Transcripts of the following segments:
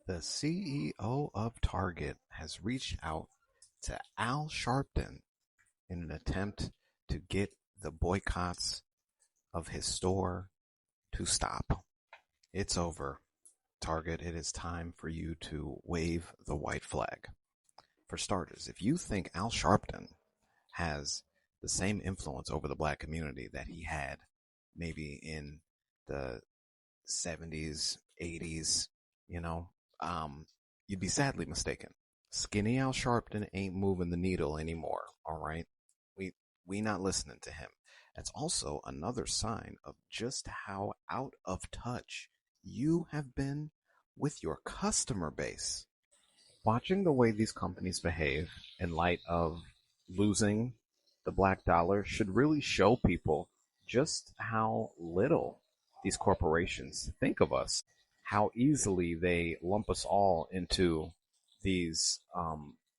The CEO of Target has reached out to Al Sharpton in an attempt to get the boycotts of his store to stop. It's over, Target. It is time for you to wave the white flag. For starters, if you think Al Sharpton has the same influence over the black community that he had maybe in the 70s, 80s, you know, you'd be sadly mistaken. Skinny Al Sharpton ain't moving the needle anymore, all right? We not listening to him. That's also another sign of just how out of touch you have been with your customer base. Watching the way these companies behave in light of losing the black dollar should really show people just how little these corporations think of us, how easily they lump us all into these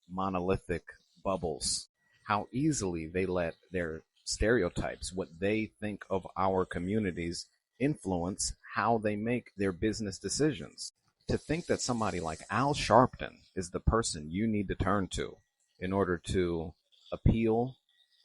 monolithic bubbles, how easily they let their stereotypes, what they think of our communities, influence how they make their business decisions. To think that somebody like Al Sharpton is the person you need to turn to in order to appeal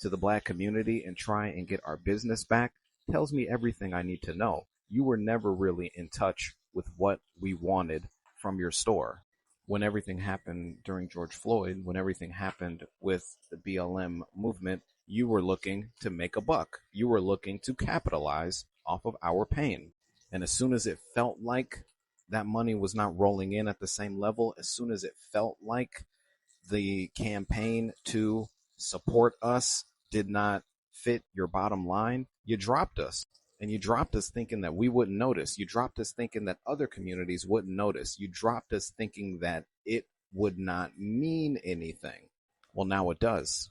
to the black community and try and get our business back tells me everything I need to know. You were never really in touch with what we wanted from your store. When everything happened during George Floyd, when everything happened with the BLM movement, you were looking to make a buck. You were looking to capitalize off of our pain. And as soon as it felt like that money was not rolling in at the same level, as soon as it felt like the campaign to support us did not fit your bottom line, you dropped us. And you dropped us thinking that we wouldn't notice. You dropped us thinking that other communities wouldn't notice. You dropped us thinking that it would not mean anything. Well, now it does.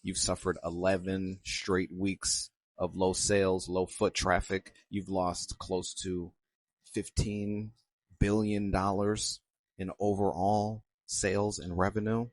You've suffered 11 straight weeks of low sales, low foot traffic. You've lost close to $15 billion in overall sales and revenue.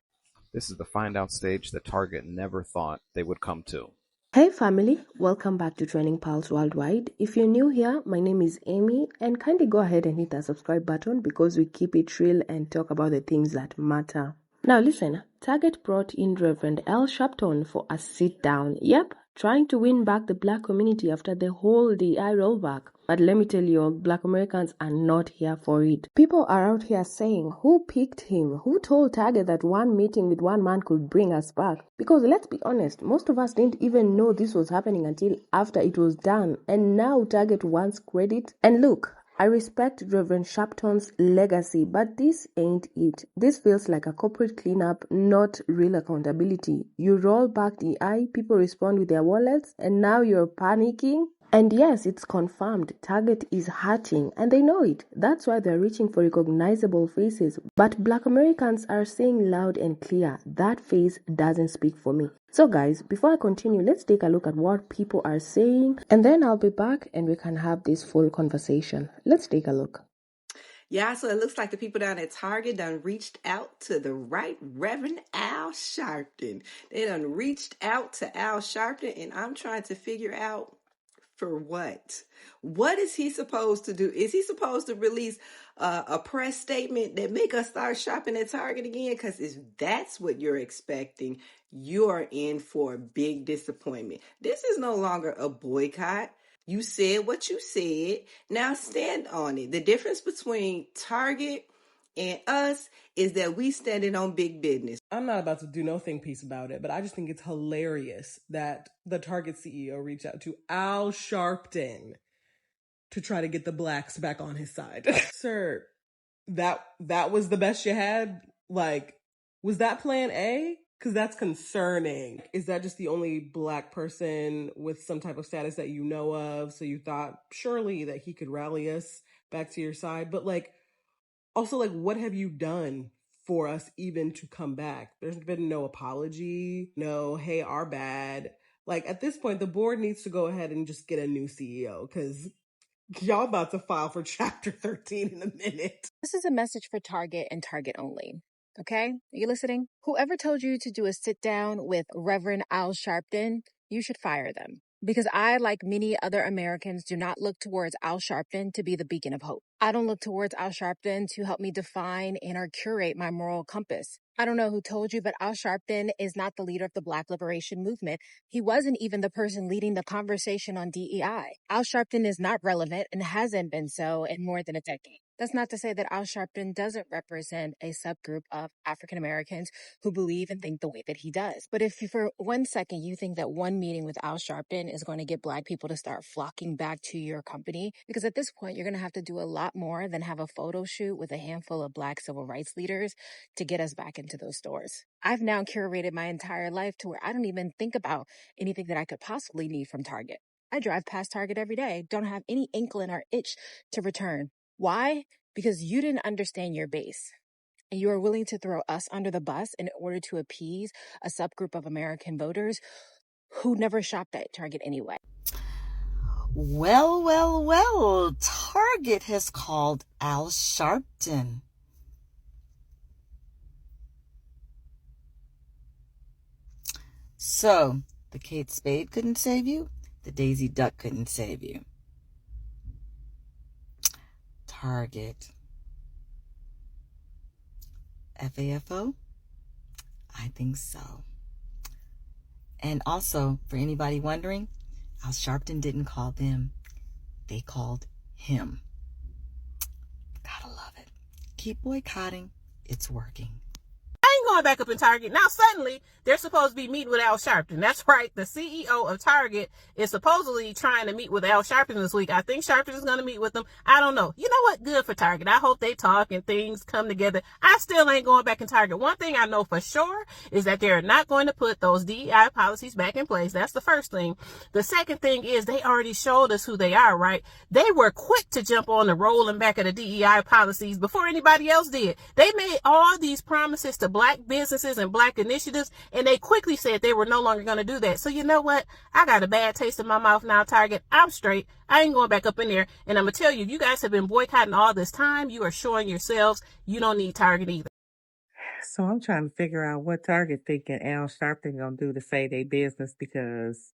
This is the find out stage that Target never thought they would come to. Hey family, welcome back to Training Pulse Worldwide. If you're new here, my name is Amy, and kindly go ahead and hit that subscribe button because we keep it real and talk about the things that matter. Now listen, Target brought in Reverend Al Sharpton for a sit down. Yep, trying to win back the black community after the whole DI rollback. But let me tell you, black Americans are not here for it. People are out here saying, who picked him? Who told Target that one meeting with one man could bring us back? Because let's be honest, most of us didn't even know this was happening until after it was done. And now Target wants credit. And look, I respect Reverend Sharpton's legacy, but this ain't it. This feels like a corporate cleanup, not real accountability. You roll back the eye, people respond with their wallets, and now you're panicking? And yes, it's confirmed. Target is hurting, and they know it. That's why they're reaching for recognizable faces. But black Americans are saying loud and clear, that face doesn't speak for me. So guys, before I continue, let's take a look at what people are saying, and then I'll be back and we can have this full conversation. Let's take a look. Yeah, so it looks like the people down at Target done reached out to the right Reverend Al Sharpton. They done reached out to Al Sharpton, and I'm trying to figure out for what? What is he supposed to do? Is he supposed to release a press statement that make us start shopping at Target again? Because if that's what you're expecting, you're in for a big disappointment. This is no longer a boycott. You said what you said. Now stand on it. The difference between Target and us is that we standing on big business. I'm not about to do no think piece about it, but I just think it's hilarious that the Target CEO reached out to Al Sharpton to try to get the blacks back on his side. Sir, that was the best you had? Like, was that plan A? Because that's concerning. Is that just the only black person with some type of status that you know of? So you thought surely that he could rally us back to your side. But like, also like, what have you done for us even to come back? There's been no apology, no, hey, our bad. Like at this point, the board needs to go ahead and just get a new CEO because y'all about to file for Chapter 13 in a minute. This is a message for Target and Target only. Okay? Are you listening? Whoever told you to do a sit down with Reverend Al Sharpton, you should fire them. Because I, like many other Americans, do not look towards Al Sharpton to be the beacon of hope. I don't look towards Al Sharpton to help me define and or curate my moral compass. I don't know who told you, but Al Sharpton is not the leader of the Black liberation movement. He wasn't even the person leading the conversation on DEI. Al Sharpton is not relevant and hasn't been so in more than a decade. That's not to say that Al Sharpton doesn't represent a subgroup of African Americans who believe and think the way that he does. But if you, for 1 second, you think that one meeting with Al Sharpton is going to get Black people to start flocking back to your company, because at this point, you're going to have to do a lot more than have a photo shoot with a handful of Black civil rights leaders to get us back into those stores. I've now curated my entire life to where I don't even think about anything that I could possibly need from Target. I drive past Target every day, don't have any inkling or itch to return. Why? Because you didn't understand your base. And you are willing to throw us under the bus in order to appease a subgroup of American voters who never shopped at Target anyway. Well, Target has called Al Sharpton. So, the Kate Spade couldn't save you, the Daisy Duck couldn't save you. Target. FAFO? I think so. And also, for anybody wondering, Al Sharpton didn't call them. They called him. Gotta love it. Keep boycotting. It's working. Going back up in Target. Now suddenly they're supposed to be meeting with Al Sharpton. That's right. The CEO of Target is supposedly trying to meet with Al Sharpton this week. I think Sharpton is going to meet with them. I don't know. You know what? Good for Target. I hope they talk and things come together. I still ain't going back in Target. One thing I know for sure is that they're not going to put those DEI policies back in place. That's the first thing. The second thing is they already showed us who they are, right? They were quick to jump on the rolling back of the DEI policies before anybody else did. They made all these promises to Black businesses and Black initiatives, and they quickly said they were no longer going to do that. So you know what? I got a bad taste in my mouth now, Target. I'm straight. I ain't going back up in there. And I'm going to tell you, if you guys have been boycotting all this time, you are showing yourselves you don't need Target either. So I'm trying to figure out what Target thinking Al Sharpton gonna do to save their business, because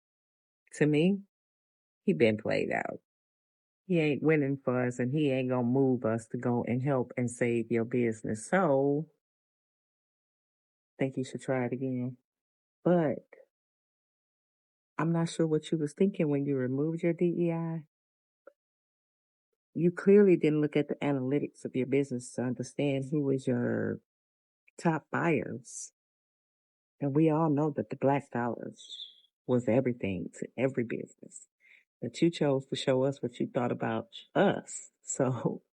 to me, he been played out. He ain't winning for us, and he ain't gonna move us to go and help and save your business. So I think you should try it again. But I'm not sure what you was thinking when you removed your DEI. You clearly didn't look at the analytics of your business to understand who was your top buyers. And we all know that the Black dollars was everything to every business. But you chose to show us what you thought about us. So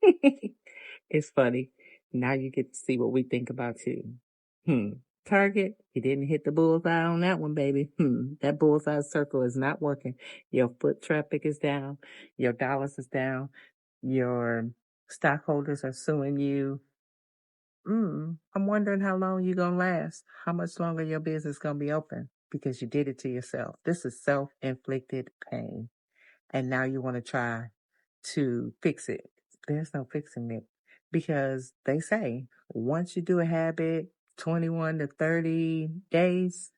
it's funny. Now you get to see what we think about you. Target, you didn't hit the bullseye on that one, baby. That bullseye circle is not working. Your foot traffic is down. Your dollars is down. Your stockholders are suing you. I'm wondering how long you're going to last. How much longer your business going to be open, because you did it to yourself. This is self-inflicted pain. And now you want to try to fix it. There's no fixing it, because they say once you do a habit, 21 to 30 days,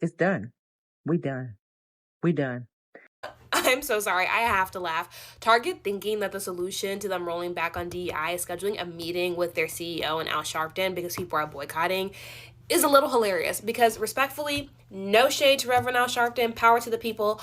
it's done. We done. I'm so sorry. I have to laugh. Target thinking that the solution to them rolling back on DEI is scheduling a meeting with their CEO and Al Sharpton because people are boycotting is a little hilarious, because respectfully, no shade to Reverend Al Sharpton, power to the people,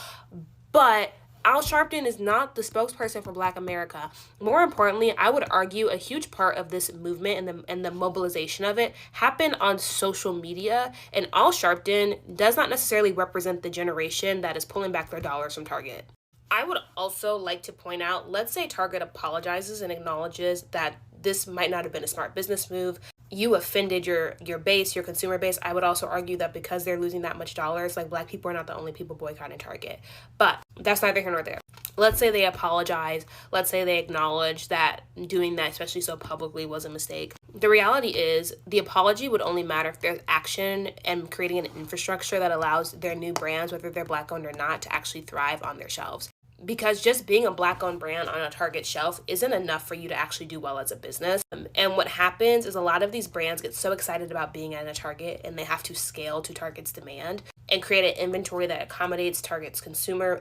but Al Sharpton is not the spokesperson for Black America. More importantly, I would argue a huge part of this movement and the mobilization of it happened on social media, and Al Sharpton does not necessarily represent the generation that is pulling back their dollars from Target. I would also like to point out, let's say Target apologizes and acknowledges that this might not have been a smart business move. You offended your base, your consumer base. I would also argue that because they're losing that much dollars, like Black people are not the only people boycotting Target. But that's neither here nor there. Let's say they apologize. Let's say they acknowledge that doing that, especially so publicly, was a mistake. The reality is the apology would only matter if there's action and creating an infrastructure that allows their new brands, whether they're Black owned or not, to actually thrive on their shelves. Because just being a Black owned brand on a Target shelf isn't enough for you to actually do well as a business. And what happens is a lot of these brands get so excited about being at a Target and they have to scale to Target's demand. and create an inventory that accommodates Target's consumer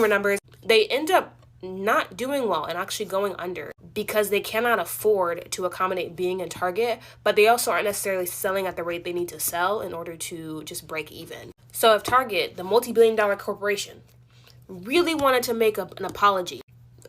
numbers, they end up not doing well and actually going under because they cannot afford to accommodate being in Target, but they also aren't necessarily selling at the rate they need to sell in order to just break even. So if Target, the multi-billion-dollar corporation, really wanted to make an apology,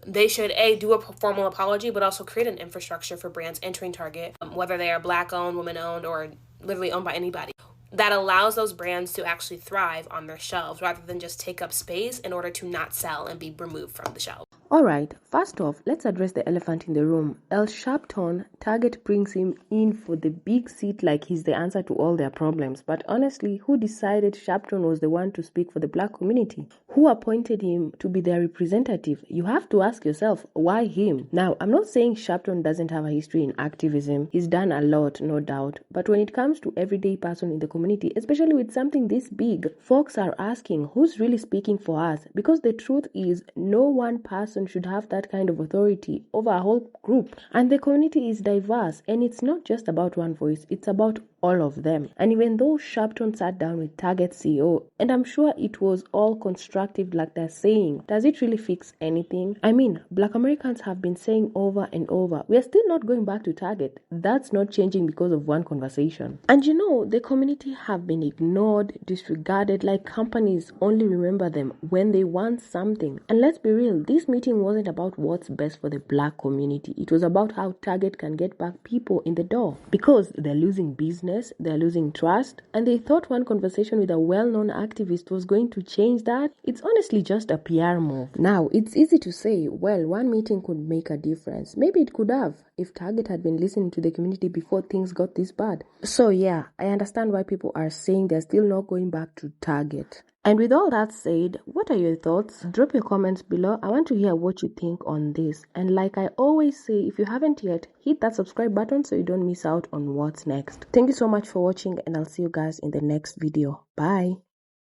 they should do a formal apology, but also create an infrastructure for brands entering Target, whether they are Black-owned, women-owned, or literally owned by anybody, that allows those brands to actually thrive on their shelves rather than just take up space in order to not sell and be removed from the shelf. Alright, first off, let's address the elephant in the room. Sharpton, Target brings him in for the big seat like he's the answer to all their problems. But honestly, who decided Sharpton was the one to speak for the Black community? Who appointed him to be their representative? You have to ask yourself, why him? Now, I'm not saying Sharpton doesn't have a history in activism. He's done a lot, no doubt. But when it comes to everyday person in the community, especially with something this big, folks are asking, who's really speaking for us? Because the truth is, no one person should have that kind of authority over a whole group. And the community is diverse, and it's not just about one voice, it's about all of them. And even though Sharpton sat down with Target CEO, and I'm sure it was all constructive like they're saying, does it really fix anything? I mean, Black Americans have been saying over and over, we are still not going back to Target. That's not changing because of one conversation. And you know, the community have been ignored, disregarded, like companies only remember them when they want something. And let's be real, this meeting wasn't about what's best for the Black community. It was about how Target can get back people in the door. Because they're losing business, they're losing trust, and they thought one conversation with a well-known activist was going to change that. It's honestly just a PR move. Now, it's easy to say, well, one meeting could make a difference. Maybe it could have, if Target had been listening to the community before things got this bad. So yeah, I understand why people are saying they're still not going back to Target. And with all that said, what are your thoughts? Drop your comments below. I want to hear what you think on this. And like I always say, if you haven't yet, hit that subscribe button so you don't miss out on what's next. Thank you so much for watching, and I'll see you guys in the next video. Bye.